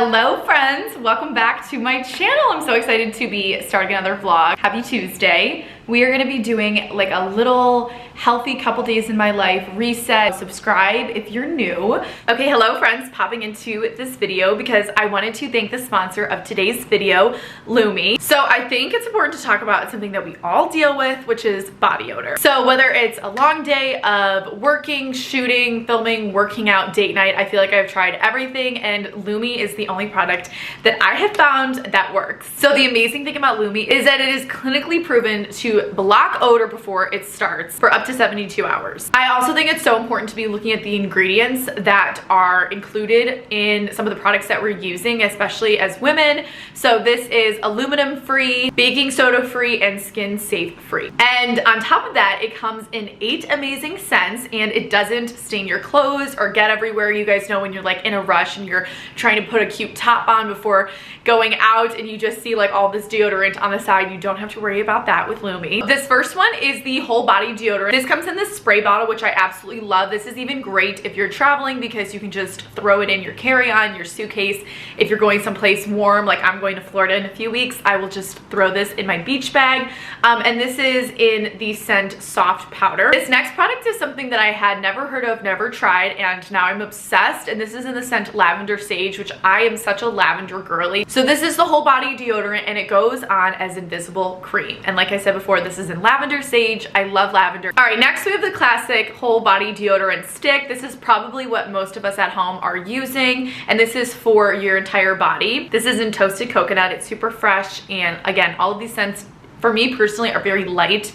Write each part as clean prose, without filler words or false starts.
Hello friends, welcome back to my channel. I'm so excited to be starting another vlog. Happy Tuesday. We are gonna be doing like a little healthy couple days in my life reset. Subscribe if you're new. Okay, hello friends, popping into this video because I wanted to thank the sponsor of today's video, Lumi. So I think it's important to talk about something that we all deal with, which is body odor. So whether it's a long day of working, shooting, filming, working out, date night, I feel like I've tried everything and Lumi is the only product that I have found that works. So the amazing thing about Lumi is that it is clinically proven to block odor before it starts for up to 72 hours. I also think it's so important to be looking at the ingredients that are included in some of the products that we're using, especially as women. So this is aluminum free, baking soda free, and skin safe free. And on top of that, it comes in 8 amazing scents and it doesn't stain your clothes or get everywhere. You guys know when you're like in a rush and you're trying to put a cute top on before going out and you just see like all this deodorant on the side. You don't have to worry about that with Lumi. This first one is the whole body deodorant. This comes in this spray bottle, which I absolutely love. This is even great if you're traveling because you can just throw it in your carry-on, your suitcase. If you're going someplace warm, like I'm going to Florida in a few weeks, I will just throw this in my beach bag. And this is in the scent Soft Powder. This next product is something that I had never heard of, never tried, and now I'm obsessed. And this is in the scent Lavender Sage, which I am such a lavender girly. So this is the whole body deodorant and it goes on as invisible cream. And like I said before, this is in Lavender Sage. I love lavender. All right, next we have the classic whole body deodorant stick. This is probably what most of us at home are using, and this is for your entire body. This is in toasted coconut. It's super fresh, and again, all of these scents for me personally are very light,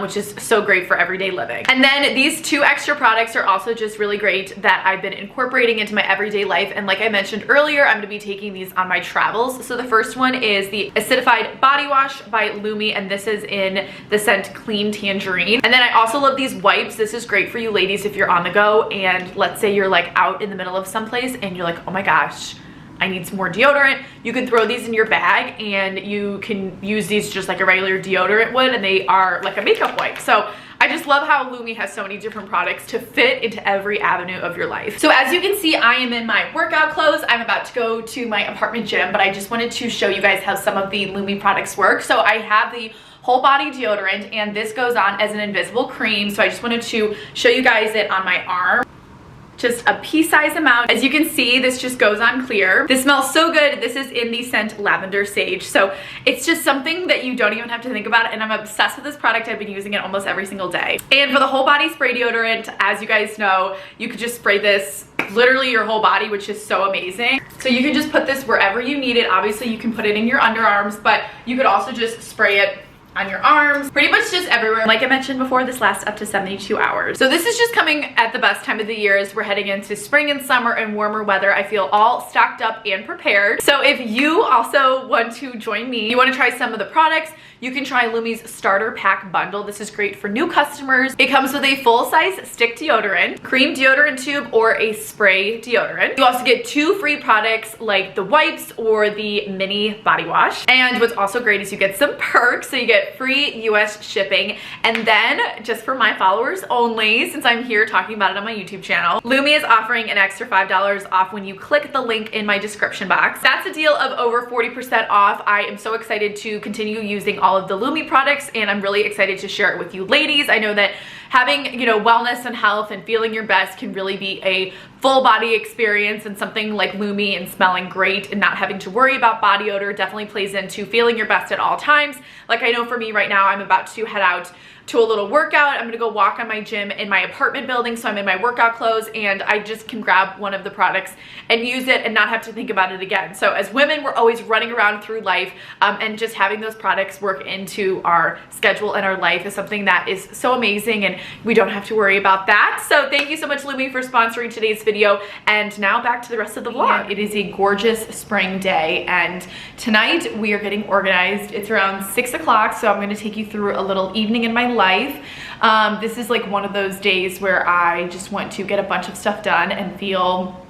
which is so great for everyday living. And then these 2 extra products are also just really great that I've been incorporating into my everyday life. And like I mentioned earlier, I'm gonna be taking these on my travels. So the first one is the Acidified Body Wash by Lumi, and this is in the scent Clean Tangerine. And then I also love these wipes. This is great for you ladies if you're on the go and let's say you're like out in the middle of someplace and you're like, oh my gosh, I need some more deodorant. You can throw these in your bag and you can use these just like a regular deodorant would, and they are like a makeup wipe. So I just love how Lumi has so many different products to fit into every avenue of your life. So as you can see, I am in my workout clothes. I'm about to go to my apartment gym, but I just wanted to show you guys how some of the Lumi products work. So I have the whole body deodorant and this goes on as an invisible cream. So I just wanted to show you guys it on my arm. Just a pea-size amount. As you can see, this just goes on clear. This smells so good. This is in the scent Lavender Sage. So it's just something that you don't even have to think about, and I'm obsessed with this product. I've been using it almost every single day. And for the whole body spray deodorant, as you guys know, you could just spray this literally your whole body, which is so amazing. So you can just put this wherever you need it. Obviously you can put it in your underarms, but you could also just spray it on your arms, pretty much just everywhere. Like I mentioned before, this lasts up to 72 hours. So this is just coming at the best time of the year as we're heading into spring and summer and warmer weather. I feel all stocked up and prepared. So if you also want to join me, you want to try some of the products, you can try Lumi's starter pack bundle. This is great for new customers. It comes with a full-size stick deodorant, cream deodorant tube, or a spray deodorant. You also get 2 free products like the wipes or the mini body wash. And what's also great is you get some perks. So you get free US shipping. And then just for my followers only, since I'm here talking about it on my YouTube channel, Lumi is offering an extra $5 off when you click the link in my description box. That's a deal of over 40% off. I am so excited to continue using all of the Lumi products and I'm really excited to share it with you ladies. I know that having, you know, wellness and health and feeling your best can really be a full body experience, and something like Lumi and smelling great and not having to worry about body odor definitely plays into feeling your best at all times. Like I know for me right now, I'm about to head out to a little workout. I'm gonna go walk on my gym in my apartment building, so I'm in my workout clothes and I just can grab one of the products and use it and not have to think about it again. So as women, we're always running around through life, and just having those products work into our schedule and our life is something that is so amazing, and we don't have to worry about that. So thank you so much, Lumi, for sponsoring today's video. And now back to the rest of the vlog. It is a gorgeous spring day and tonight we are getting organized. It's around 6 o'clock, so I'm gonna take you through a little evening in my life. This is like one of those days where I just want to get a bunch of stuff done and feel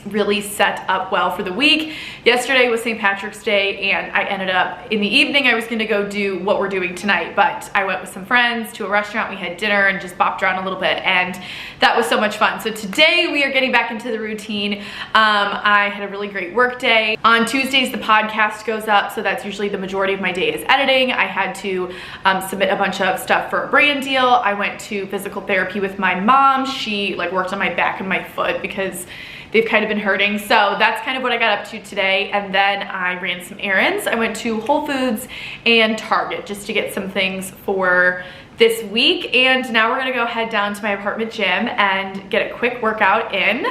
really set up well for the week. Yesterday was St. Patrick's Day, and I ended up in the evening, I was gonna go do what we're doing tonight, but I went with some friends to a restaurant, we had dinner and just bopped around a little bit, and that was so much fun. So today we are getting back into the routine. I had a really great work day. On Tuesdays, the podcast goes up, so that's usually the majority of my day is editing. I had to submit a bunch of stuff for a brand deal. I went to physical therapy with my mom. She like worked on my back and my foot because they've kind of been hurting. So that's kind of what I got up to today. And then I ran some errands. I went to Whole Foods and Target just to get some things for this week, and now we're gonna go head down to my apartment gym and get a quick workout in.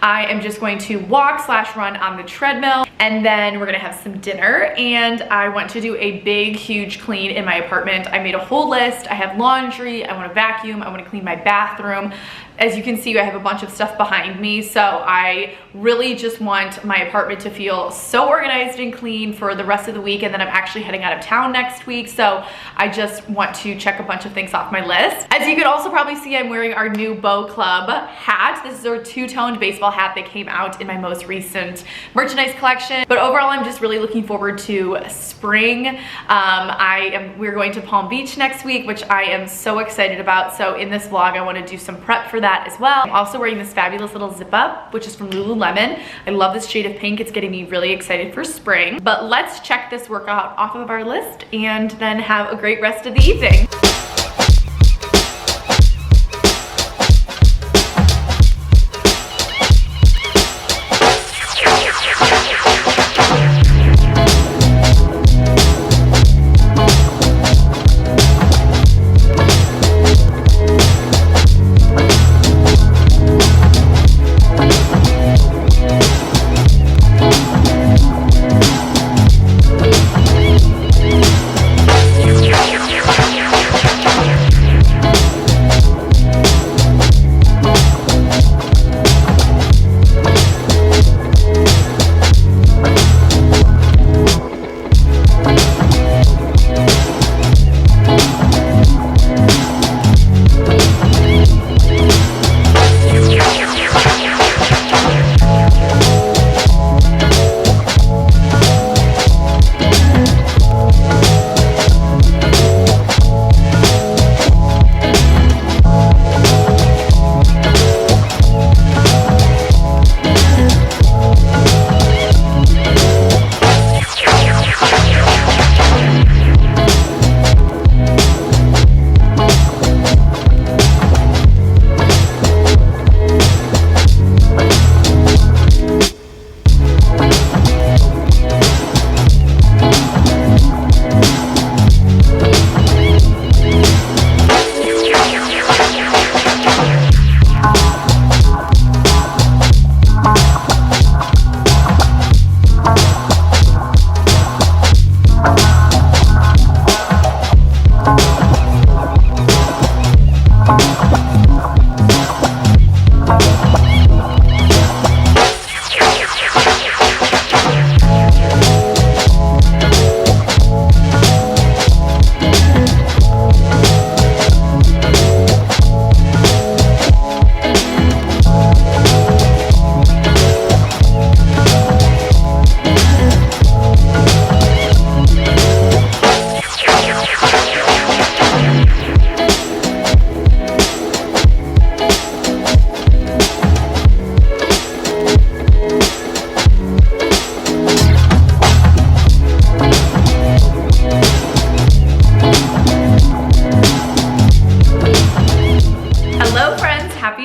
I am just going to walk / run on the treadmill, and then we're gonna have some dinner, and I want to do a big, huge clean in my apartment. I made a whole list. I have laundry, I wanna vacuum, I wanna clean my bathroom. As you can see, I have a bunch of stuff behind me, so I really just want my apartment to feel so organized and clean for the rest of the week, and then I'm actually heading out of town next week, so I just want to check a bunch of things off my list. As you can also probably see, I'm wearing our new Bow Club hat. This is our two-toned baseball hat that came out in my most recent merchandise collection, but overall, I'm just really looking forward to spring. We're going to Palm Beach next week, which I am so excited about, so in this vlog, I want to do some prep for that as well. I'm also wearing this fabulous little zip up, which is from Lululemon. I love this shade of pink. It's getting me really excited for spring. But let's check this workout off of our list and then have a great rest of the evening.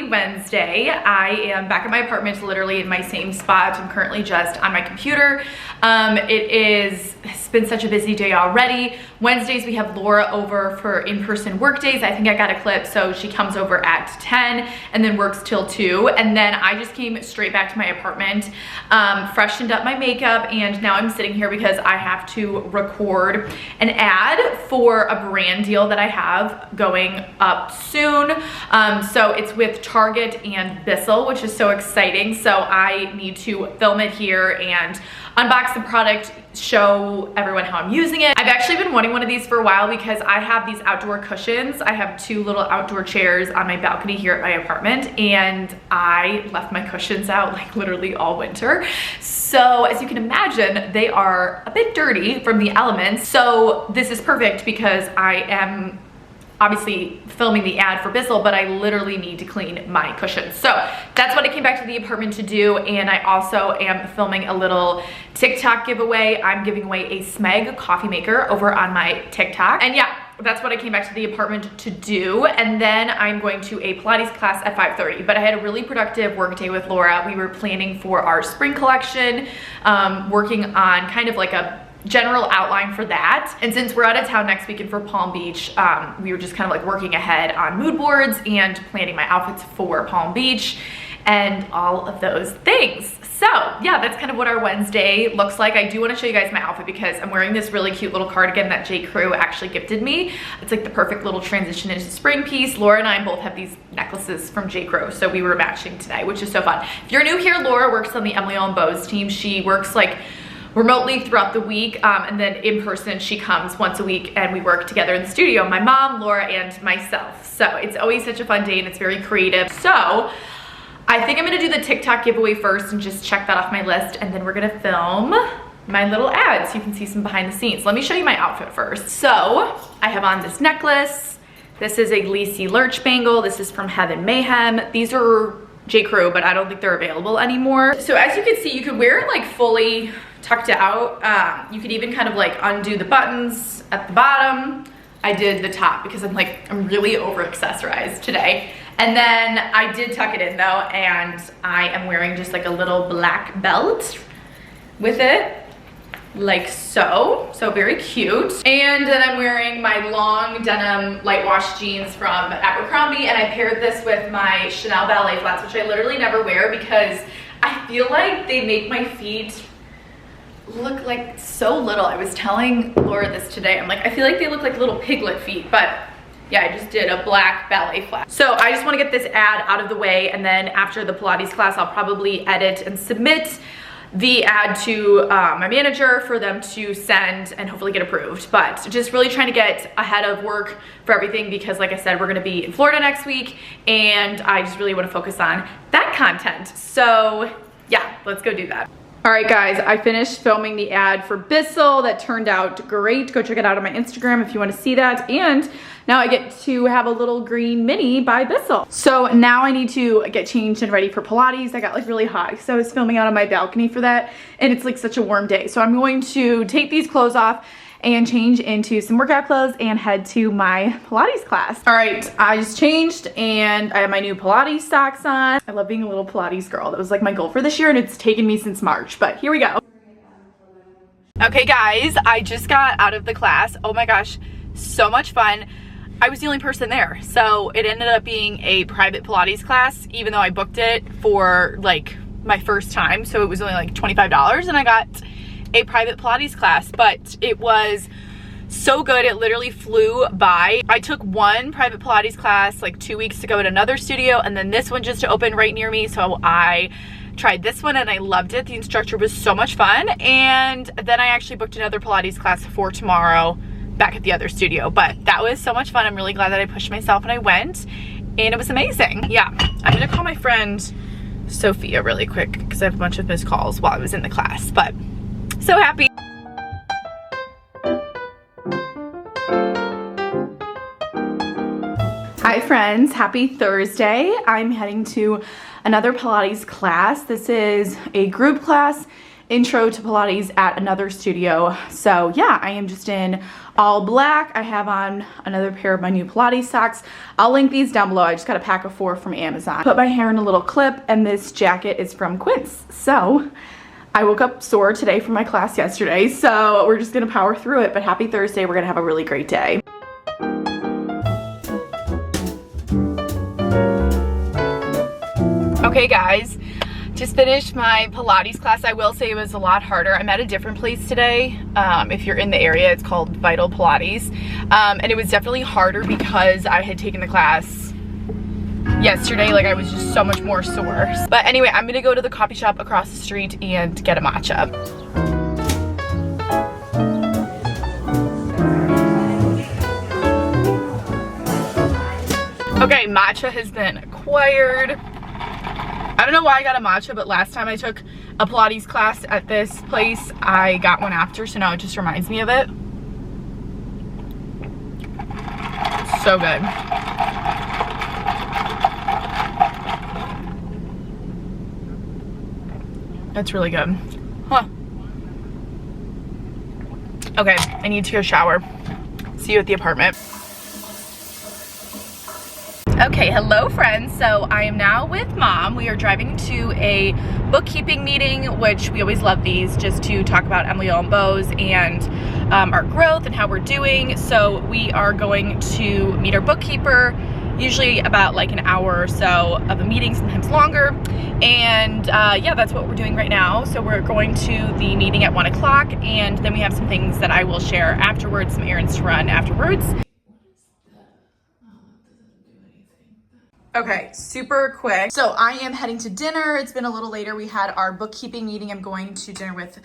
Wednesday. I am back at my apartment, literally in my same spot. I'm currently just on my computer. It's been such a busy day already. Wednesdays we have Laura over for in-person work days. I think I got a clip, so she comes over at 10 and then works till 2. And then I just came straight back to my apartment, freshened up my makeup, and now I'm sitting here because I have to record an ad for a brand deal that I have going up soon. So it's with Target and Bissell, which is so exciting. So I need to film it here and unbox the product, show everyone how I'm using it. I've actually been wanting one of these for a while because I have these outdoor cushions. I have 2 little outdoor chairs on my balcony here at my apartment, and I left my cushions out like literally all winter. So as you can imagine, they are a bit dirty from the elements. So this is perfect because I am obviously filming the ad for Bissell, but I literally need to clean my cushions. So that's what I came back to the apartment to do. And I also am filming a little TikTok giveaway. I'm giving away a Smeg coffee maker over on my TikTok. And yeah, that's what I came back to the apartment to do. And then I'm going to a Pilates class at 5:30. But I had a really productive work day with Laura. We were planning for our spring collection, working on kind of like a general outline for that. And since we're out of town next weekend for Palm Beach, we were just kind of like working ahead on mood boards and planning my outfits for Palm Beach and all of those things. So yeah, that's kind of what our Wednesday looks like. I do want to show you guys my outfit because I'm wearing this really cute little cardigan that J.Crew actually gifted me. It's like the perfect little transition into spring piece. Laura and I both have these necklaces from J.Crew, so we were matching today, which is so fun. If you're new here, Laura works on the Emily Ellen Bowes team. She works like remotely throughout the week, and then in person she comes once a week and we work together in the studio, my mom, Laura, and myself. So it's always such a fun day and it's very creative. So I think I'm gonna do the TikTok giveaway first and just check that off my list, and then we're gonna film my little ad so you can see some behind the scenes. Let me show you my outfit first. So I have on this necklace. This is a Lacey Lurch bangle. This is from Heaven Mayhem. These are J.Crew, but I don't think they're available anymore. So as you can see, you could wear it like fully tucked out. You could even kind of like undo the buttons at the bottom. I did the top because I'm really over accessorized today. And then I did tuck it in though, and I am wearing just like a little black belt with it, like so. So very cute. And then I'm wearing my long denim light wash jeans from Abercrombie, and I paired this with my Chanel ballet flats, which I literally never wear because I feel like they make my feet look like so little. I was telling Laura this today. I'm like, I feel like they look like little piglet feet, but yeah, I just did a black ballet flat. So I just want to get this ad out of the way, and then after the Pilates class, I'll probably edit and submit the ad to my manager for them to send and hopefully get approved. But just really trying to get ahead of work for everything because like I said, we're gonna be in Florida next week and I just really want to focus on that content. So yeah, let's go do that. All right guys, I finished filming the ad for Bissell. That turned out great. Go check it out on my Instagram if you want to see that. And now I get to have a little green mini by Bissell. So now I need to get changed and ready for Pilates. I got like really hot because I was filming out on my balcony for that, and it's like such a warm day. So I'm going to take these clothes off and change into some workout clothes and head to my Pilates class. All right, I just changed and I have my new Pilates socks on. I love being a little Pilates girl. That was like my goal for this year and it's taken me since March, but here we go. Okay guys, I just got out of the class. Oh my gosh, so much fun. I was the only person there, so it ended up being a private Pilates class, even though I booked it for like my first time, so it was only like $25, and I got a private Pilates class, but it was so good. It literally flew by. I took one private Pilates class like 2 weeks ago at another studio, and then this one just opened right near me, so I tried this one and I loved it. The instructor was so much fun, and then I actually booked another Pilates class for tomorrow back at the other studio, but that was so much fun. I'm really glad that I pushed myself and I went, and it was amazing. Yeah, I'm gonna call my friend Sophia really quick because I have a bunch of missed calls while I was in the class, but so happy. Hi friends, happy Thursday. I'm heading to another Pilates class. This is a group class, intro to Pilates at another studio. So yeah, I am just in all black. I have on another pair of my new Pilates socks. I'll link these down below. I just got a pack of 4 from Amazon. Put my hair in a little clip, and this jacket is from Quince. So I woke up sore today from my class yesterday, so we're just gonna power through it, but happy Thursday. We're gonna have a really great day. Okay guys, just finished my Pilates class. I will say it was a lot harder. I'm at a different place today. If you're in the area, it's called Vital Pilates. And it was definitely harder because I had taken the class yesterday, like I was just so much more sore. But anyway, I'm gonna go to the coffee shop across the street and get a matcha. Okay, matcha has been acquired. I don't know why I got a matcha, but last time I took a Pilates class at this place, I got one after, so now it just reminds me of it. So good. That's really good. Huh. Okay, I need to go shower. See you at the apartment. Okay, hello friends. So I am now with mom. We are driving to a bookkeeping meeting, which we always love these, just to talk about Emily and Bo's and our growth and how we're doing. So we are going to meet our bookkeeper, usually about like an hour or so of a meeting, sometimes longer. And yeah, that's what we're doing right now. So we're going to the meeting at 1 o'clock, and then we have some things that I will share afterwards, some errands to run afterwards. Okay, super quick. So I am heading to dinner. It's been a little later. We had our bookkeeping meeting. I'm going to dinner with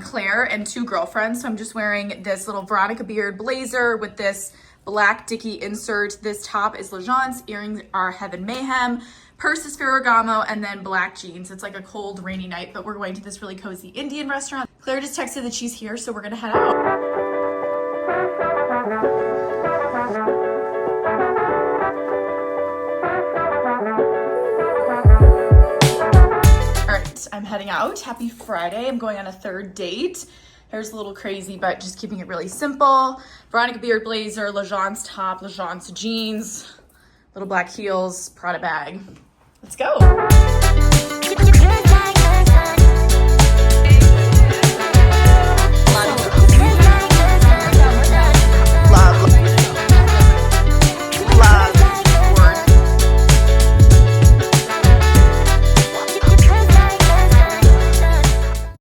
Claire and 2 girlfriends. So I'm just wearing this little Veronica Beard blazer with this black dicky insert. This top is Legence, earrings are Heaven Mayhem, purse is Ferragamo, and then black jeans. It's like a cold, rainy night, but we're going to this really cozy Indian restaurant. Claire just texted that she's here, so we're gonna head out. I'm heading out. Happy Friday. I'm going on a 3rd date. Hair's a little crazy, but just keeping it really simple. Veronica Beard blazer, Legence top, Legence jeans, little black heels, Prada bag. Let's go.